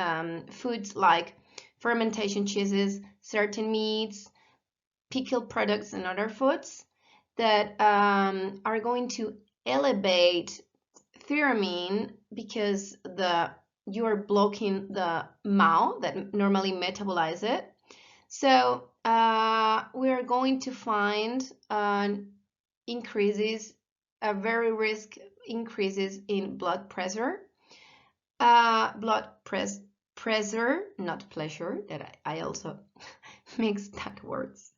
foods like fermentation cheeses, certain meats, pickled products, and other foods that are going to elevate tyramine because you are blocking the MAO that normally metabolize it. So we are going to find very risk increases in blood pressure, pressure, not pleasure, that I also mixed that words.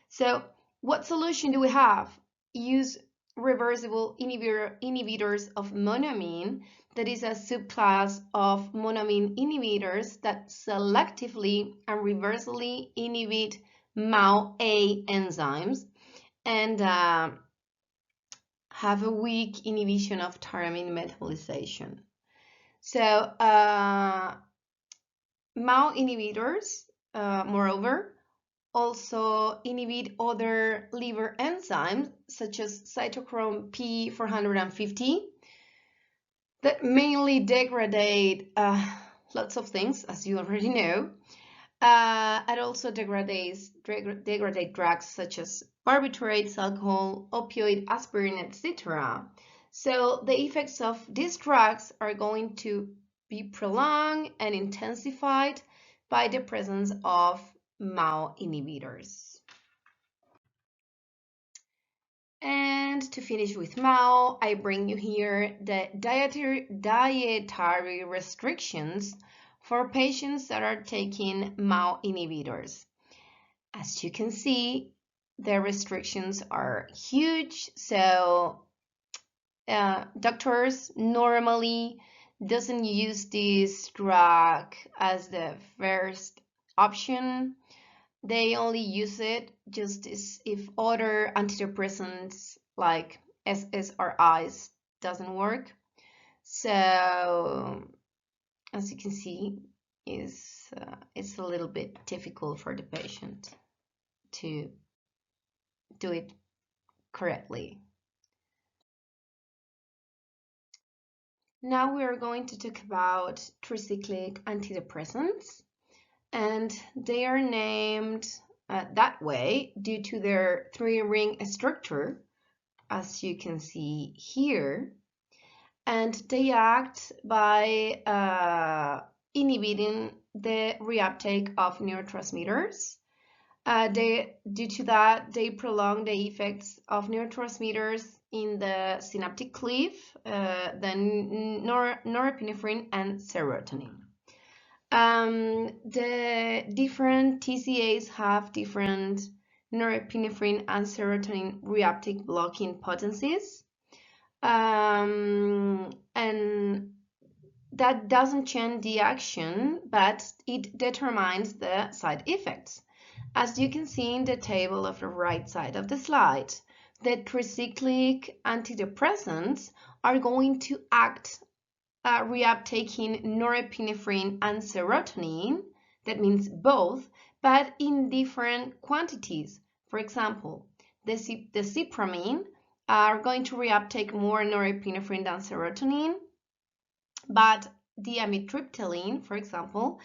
So what solution do we have? Use reversible inhibitors of monoamine, that is a subclass of monoamine inhibitors that selectively and reversibly inhibit MAO-A enzymes and have a weak inhibition of tyramine metabolization. So MAO inhibitors, moreover, also inhibit other liver enzymes such as cytochrome P450 that mainly degrade lots of things, as you already know, and also degrade drugs such as barbiturates, alcohol, opioid, aspirin, etc. So the effects of these drugs are going to be prolonged and intensified by the presence of MAO inhibitors. And to finish with MAO, I bring you here the dietary restrictions for patients that are taking MAO inhibitors. As you can see, the restrictions are huge, so doctors normally doesn't use this drug as the first option. They only use it just as if other antidepressants like SSRIs doesn't work. So as you can see, it's a little bit difficult for the patient to do it correctly. Now we are going to talk about tricyclic antidepressants, and they are named that way due to their three-ring structure, as you can see here, and they act by inhibiting the reuptake of neurotransmitters. Due to that, they prolong the effects of neurotransmitters in the synaptic cliff, then norepinephrine and serotonin. The different TCAs have different norepinephrine and serotonin reuptake blocking potencies, and that doesn't change the action, but it determines the side effects. As you can see in the table of the right side of the slide, the tricyclic antidepressants are going to act reuptaking norepinephrine and serotonin, that means both, but in different quantities. For example, the cipramine are going to reuptake more norepinephrine than serotonin, but the amitriptyline, for example,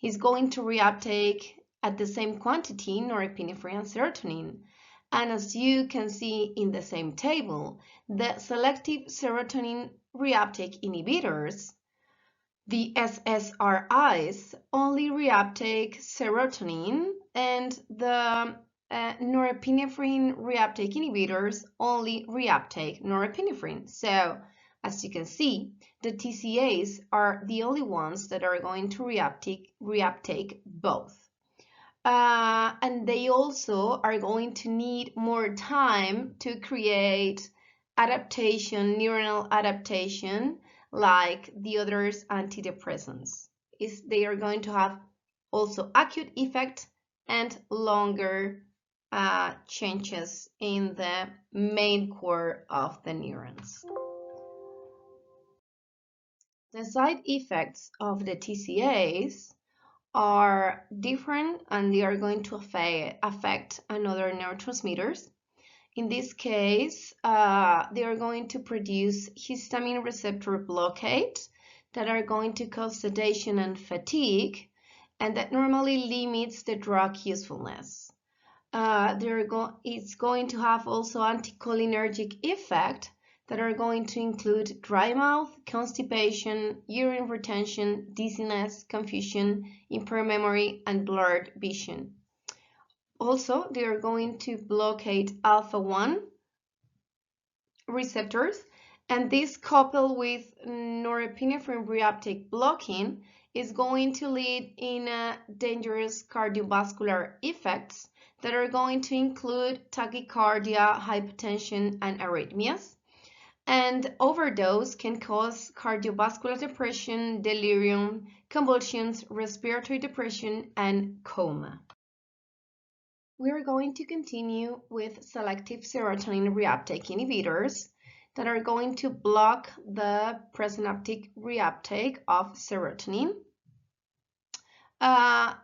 is going to reuptake at the same quantity norepinephrine and serotonin. And as you can see in the same table, the selective serotonin reuptake inhibitors, the SSRIs, only reuptake serotonin, and the norepinephrine reuptake inhibitors only reuptake norepinephrine. So, as you can see, the TCAs are the only ones that are going to reuptake both. And they also are going to need more time to create neuronal adaptation, like the others antidepressants. They are going to have also acute effect and longer changes in the main core of the neurons. The side effects of the TCAs are different, and they are going to affect another neurotransmitters. In this case, they are going to produce histamine receptor blockade that are going to cause sedation and fatigue, and that normally limits the drug usefulness. It's going to have also anticholinergic effect that are going to include dry mouth, constipation, urine retention, dizziness, confusion, impaired memory, and blurred vision. Also, they are going to blockade alpha-1 receptors, and this coupled with norepinephrine reuptake blocking is going to lead in dangerous cardiovascular effects that are going to include tachycardia, hypertension, and arrhythmias. And overdose can cause cardiovascular depression, delirium, convulsions, respiratory depression, and coma. We are going to continue with selective serotonin reuptake inhibitors that are going to block the presynaptic reuptake of serotonin.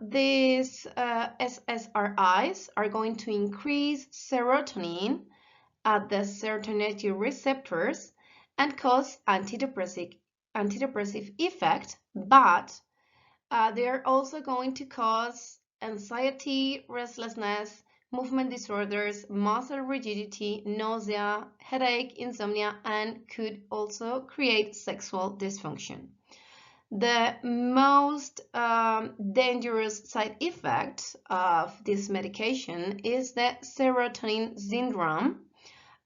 These SSRIs are going to increase serotonin at the serotonergic receptors and cause antidepressive effect, but they are also going to cause anxiety, restlessness, movement disorders, muscle rigidity, nausea, headache, insomnia, and could also create sexual dysfunction. The most dangerous side effect of this medication is the serotonin syndrome,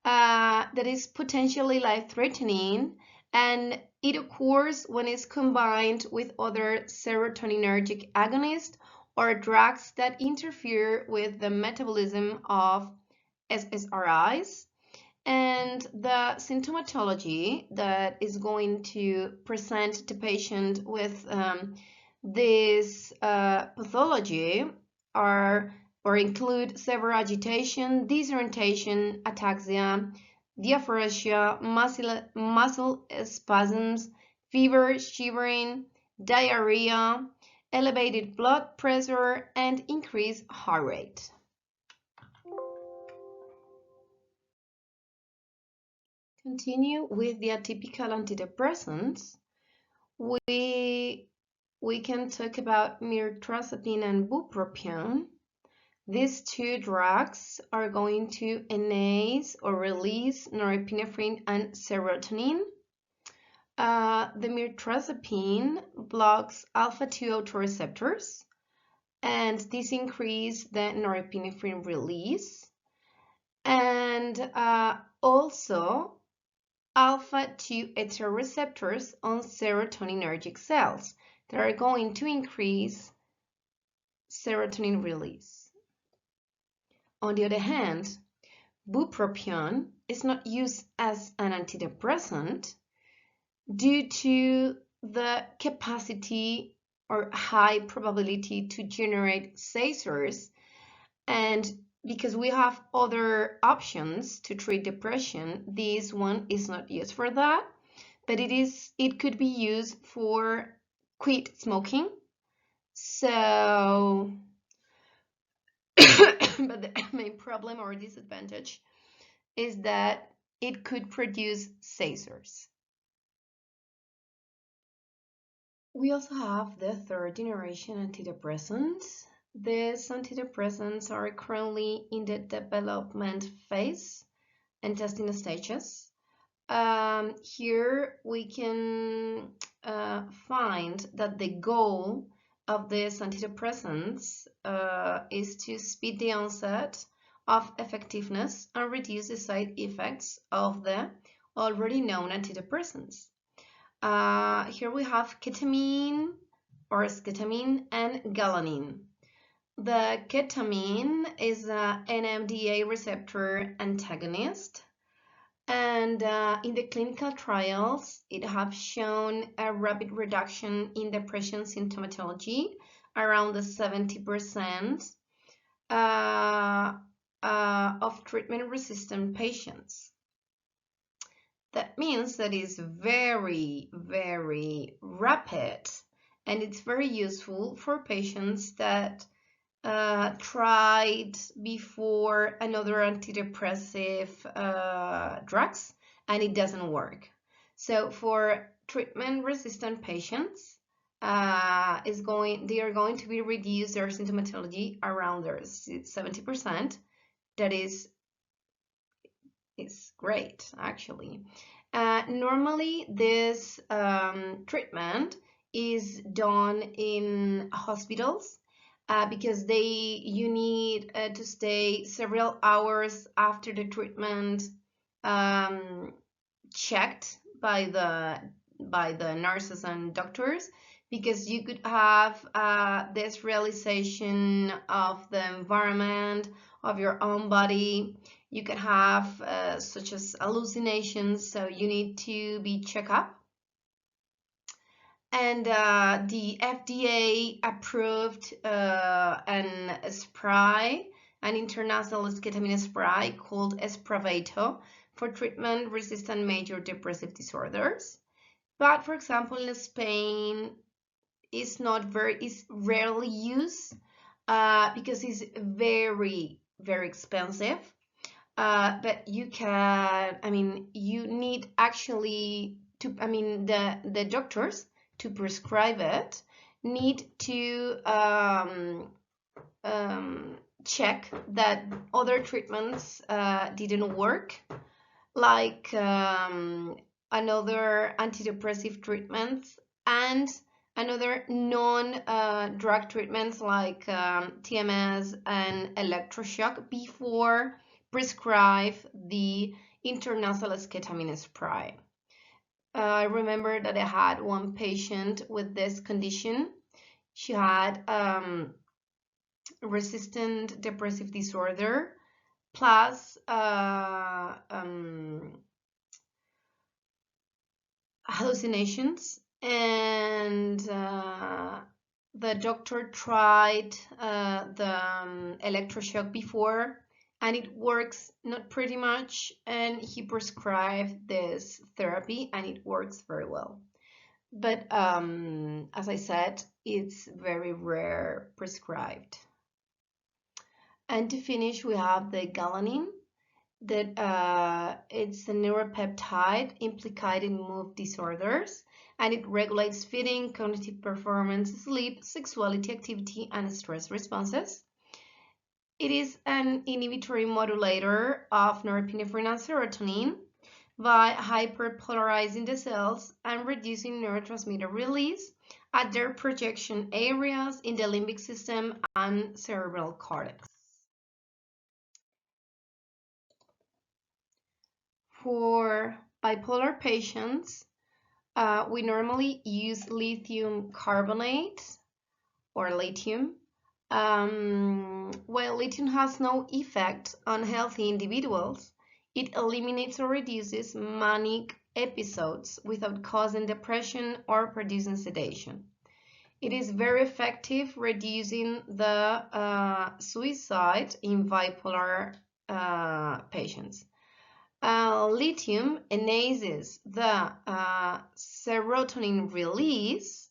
that is potentially life-threatening, and it occurs when it's combined with other serotoninergic agonists or drugs that interfere with the metabolism of SSRIs. And the symptomatology that is going to present the patient with this pathology or include severe agitation, disorientation, ataxia, diaphoresia, muscle spasms, fever, shivering, diarrhea, elevated blood pressure, and increased heart rate. Continue with the atypical antidepressants. We can talk about mirtazapine and bupropion. These two drugs are going to enhance or release norepinephrine and serotonin. The mirtazapine blocks alpha-2 autoreceptors, and this increases the norepinephrine release. And also alpha-2 heteroreceptors on serotoninergic cells that are going to increase serotonin release. On the other hand, bupropion is not used as an antidepressant due to the capacity or high probability to generate seizures, And because we have other options to treat depression, this one is not used for that, but it could be used for quit smoking. So, but the main problem or disadvantage is that it could produce seizures. We also have the third generation antidepressants. These antidepressants are currently in the development phase and testing stages. Here we can find that the goal of these antidepressants is to speed the onset of effectiveness and reduce the side effects of the already known antidepressants. Here we have ketamine or esketamine and galanine. The ketamine is an NMDA receptor antagonist, and in the clinical trials, it has shown a rapid reduction in depression symptomatology, around the 70% of treatment-resistant patients. That means that it's very, very rapid, and it's very useful for patients that tried before another antidepressive drugs and it doesn't work. So for treatment-resistant patients, they are going to be reduced their symptomatology around their 70%. That is great, actually. Normally, this treatment is done in hospitals because you need to stay several hours after the treatment checked by the nurses and doctors, because you could have this realization of the environment of your own body. You can have such as hallucinations, so you need to be checked up. And the FDA approved an intranasal esketamine spray called Spravato for treatment-resistant major depressive disorders. But for example, in Spain, is rarely used because it's very, very expensive. But you need actually to, the doctors to prescribe it need to check that other treatments didn't work, like another antidepressive treatments and another non-drug treatments like TMS and electroshock before prescribe the intranasal esketamine spray. I remember that I had one patient with this condition. She had resistant depressive disorder plus hallucinations, and the doctor tried the electroshock before, and it works not pretty much, and he prescribed this therapy and it works very well. But as I said, it's very rare prescribed. And to finish, we have the galanine, that it's a neuropeptide implicated in mood disorders, and it regulates feeding, cognitive performance, sleep, sexuality, activity, and stress responses. It is an inhibitory modulator of norepinephrine and serotonin by hyperpolarizing the cells and reducing neurotransmitter release at their projection areas in the limbic system and cerebral cortex. For bipolar patients, we normally use lithium carbonate or lithium. While lithium has no effect on healthy individuals, it eliminates or reduces manic episodes without causing depression or producing sedation. It is very effective reducing the suicide in bipolar patients. Lithium enhances the serotonin release,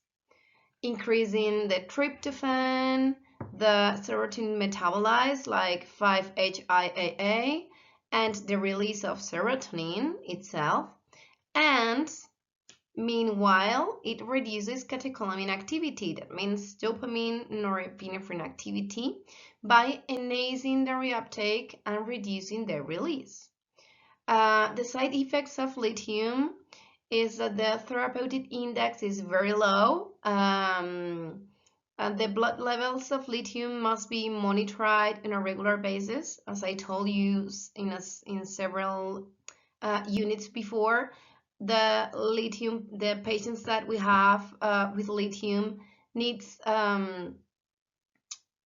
increasing the tryptophan, the serotonin metabolites like 5-HIAA, and the release of serotonin itself. And meanwhile, it reduces catecholamine activity, that means dopamine, norepinephrine activity, by enhancing the reuptake and reducing the release. The side effects of lithium is that the therapeutic index is very low. The blood levels of lithium must be monitored on a regular basis, as I told you in several units before. The patients that we have with lithium needs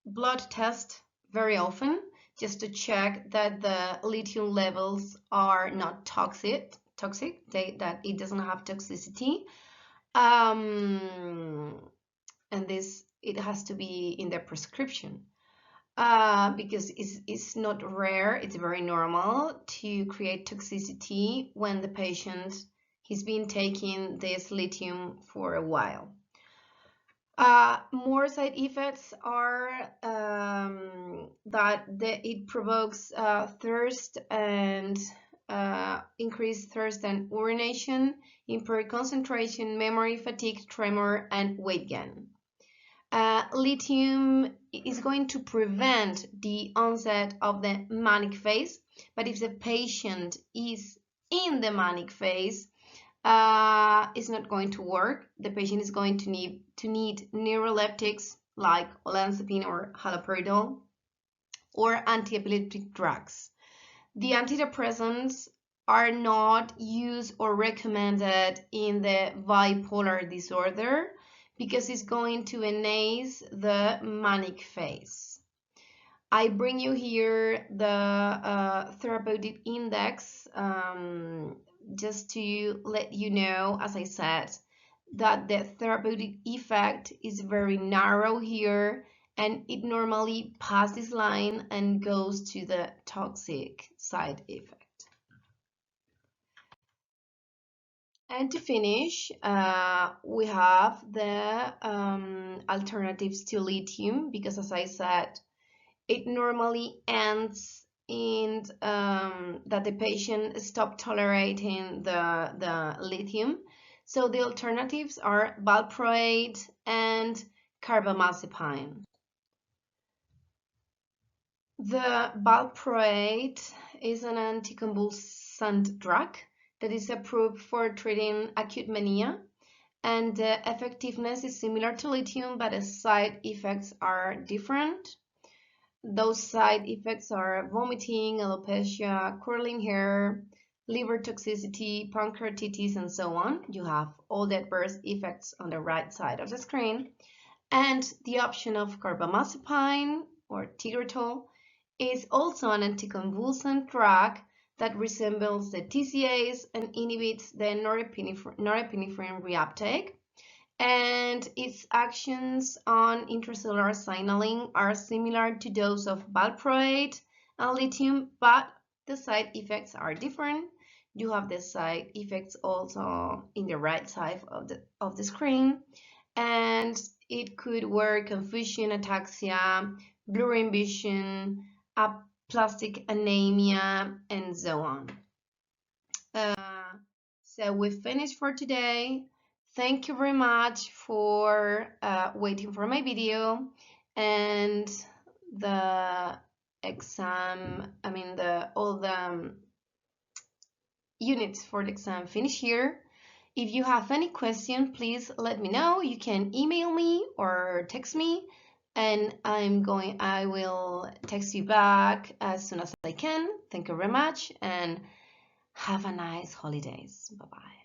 blood test very often, just to check that the lithium levels are not toxic, that it doesn't have toxicity. And it has to be in the prescription. Because it's not rare, it's very normal to create toxicity when the patient has been taking this lithium for a while. More side effects are that it provokes thirst and increased thirst and urination, impaired concentration, memory, fatigue, tremor, and weight gain. Lithium is going to prevent the onset of the manic phase, but if the patient is in the manic phase, it's not going to work. The patient is going to need neuroleptics like olanzapine or haloperidol, or anti-epileptic drugs. The antidepressants are not used or recommended in the bipolar disorder because it's going to enhance the manic phase. I bring you here the therapeutic index just to let you know, as I said, that the therapeutic effect is very narrow here, and it normally passes this line and goes to the toxic side effect. And to finish, we have the alternatives to lithium, because as I said, it normally ends in that the patient stop tolerating the lithium. So the alternatives are valproate and carbamazepine. The valproate is an anticonvulsant drug that is approved for treating acute mania, and the effectiveness is similar to lithium, but the side effects are different. Those side effects are vomiting, alopecia, curling hair, liver toxicity, pancreatitis, and so on. You have all the adverse effects on the right side of the screen. And the option of carbamazepine or Tegretol is also an anticonvulsant drug that resembles the TCAs and inhibits the norepinephrine reuptake. And its actions on intracellular signaling are similar to those of valproate and lithium, but the side effects are different. You have the side effects also in the right side of the screen, and it could work confusion, ataxia, blurring vision, aplastic anemia, and so on. So we finished for today. Thank you very much for waiting for my video, and the exam, all the units for the exam finish here. If you have any question, please let me know. You can email me or text me, and I will text you back as soon as I can. Thank you very much, and have a nice holidays. Bye-bye.